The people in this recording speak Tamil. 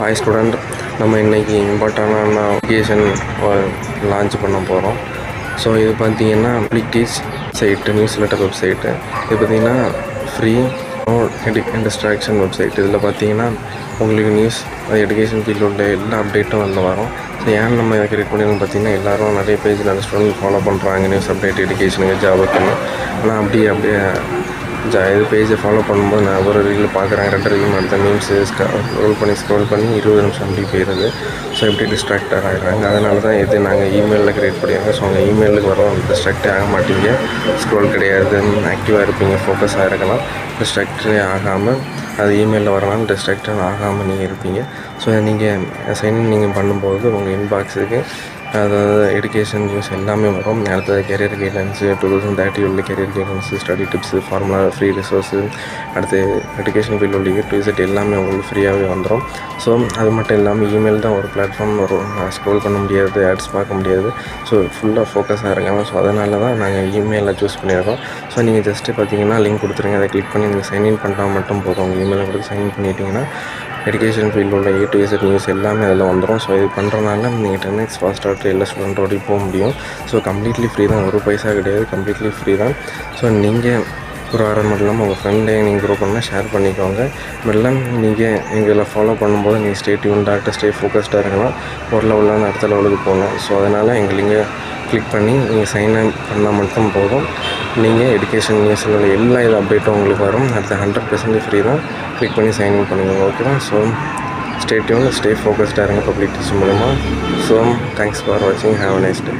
ஹாய் ஸ்டூடெண்ட், நம்ம இன்றைக்கி இம்பார்ட்டண்டான அப்ளிகேஷன் லான்ச் பண்ண போகிறோம். ஸோ இது பார்த்திங்கன்னா அப்ளிகேஸ் சைட்டு, நியூஸ் லெட்டர் வெப்சைட்டு. இது பார்த்திங்கன்னா ஃப்ரீ டிஸ்ட்ராக்ஷன் வெப்சைட். இதில் பார்த்திங்கன்னா உங்களுக்கு நியூஸ், எஜுகேஷன் ஃபீல்டில் உள்ள எல்லா அப்டேட்டும் அதில் வரும். ஸோ ஏன் நம்ம இதை கிரியேட் பண்ணியிருக்கோம் பார்த்திங்கன்னா, எல்லோரும் நிறைய பேஜ் நிறைய ஸ்டூடெண்ட் ஃபாலோ பண்ணுறாங்க நியூஸ் அப்டேட், எஜுகேஷனுக்கு, ஜாபுக்குன்னு. ஆனால் அப்படியே இது பேஜை ஃபாலோ பண்ணும்போது நான் ஒரு ரீல் பார்க்குறாங்க, 2 ரீல் அடுத்த மீம்ஸு ஸ்க்ரோல் பண்ணி 20 நிமிஷம் அப்படி போயிடுது. ஸோ எப்படி டிஸ்ட்ராக்டர் ஆகிடுறாங்க. அதனால தான் இது நாங்கள் இமெயிலில் க்ரியேட் பண்ணியிருக்கோம். ஸோ உங்கள் இமெயிலுக்கு வரோம், டிஸ்ட்ராக்டே ஆக மாட்டீங்க, ஸ்க்ரோல் கிடையாது, ஆக்டிவாக இருப்பீங்க, ஃபோக்கஸாக இருக்கலாம். டிஸ்ட்ராக்டே ஆகாமல், அது இமெயிலில் வரனாலும் டிஸ்ட்ராக்டட் ஆகாமல் நீங்கள் இருப்பீங்க. ஸோ நீங்கள் சைன்இன் நீங்கள் பண்ணும்போது உங்கள் இன்பாக்ஸுக்கு அதாவது எஜுகேஷன் நியூஸ் எல்லாமே வரும். அடுத்தது கெரியர் கைட்லைன்ஸு, 2030 உள்ள career guidelines, study tips, formula, free resource, அடுத்து எஜுகேஷன் ஃபீல்டு உள்ள A to Z எல்லாமே உங்களுக்கு ஃப்ரீயாகவே வந்துடும். ஸோ அது மட்டும் இல்லாமல் இமெயில் தான் ஒரு பிளாட்ஃபார்ம் வரும். ஸ்க்ரோல் பண்ண முடியாது, ஆட்ஸ் பார்க்க முடியாது. ஸோ ஃபுல்லாக ஃபோக்கஸாக இருக்காங்க. ஸோ அதனால தான் நாங்கள் இமெயிலில் சூஸ் பண்ணியிருக்கோம். ஸோ நீங்கள் ஜஸ்ட்டு பார்த்தீங்கன்னா லிங்க் கொடுத்துருங்க, அதை கிளிக் பண்ணி நீங்கள் சைன்இன் பண்ணால் மட்டும் போதும். உங்கள் இமெயிலை கொடுத்து சைன்இன் பண்ணிட்டீங்கன்னா எஜுகேஷன் ஃபீல்டில் உள்ள A to Z நியூஸ் எல்லாமே அதில் வந்துடும். ஸோ இது பண்ணுறதுனால நீங்கள் 10x ஃபாஸ்ட்டாக எல்லா ஸ்டூடெண்ட்டோடையும் போக முடியும். ஸோ கம்ப்ளீட்லி ஃப்ரீ தான், ஒரு பைசா கிடையாது, கம்ப்ளீட்லி ஃப்ரீ தான். ஸோ நீங்கள் ஒரு மட்டும் இல்லாமல் உங்கள் ஃப்ரெண்டை நீங்கள் க்ரோ பண்ணால் ஷேர் பண்ணிக்கோங்க. எல்லாம் நீங்கள் எங்களை ஃபாலோ பண்ணும்போது நீங்கள் ஸ்டே டியூன்டாக ஸ்டே ஃபோக்கஸ்டாக இருக்கலாம், ஒரு லெவலில் அடுத்த லெவலுக்கு போகணும். ஸோ அதனால் எங்கள் லிங்கை கிளிக் பண்ணி நீங்கள் சைன் அப் பண்ணால் மட்டும் போதும். நீங்கள் எஜுகேஷன் நியூஸில் உள்ள எல்லா இது அப்டேட்டும் உங்களுக்கு வரும். அடுத்து 100% ஃப்ரீ தான். கிளிக் பண்ணி சைன் இன் பண்ணிக்கோங்க. ஓகேவா? ஸோ ஸ்டே டியூன், ஸ்டே ஃபோக்கஸ்டாக இருங்க பப்ளிக் டெஸ்ட் மூலமாக. ஸோ தேங்க்ஸ் ஃபார் வாட்சிங். Have a nice day.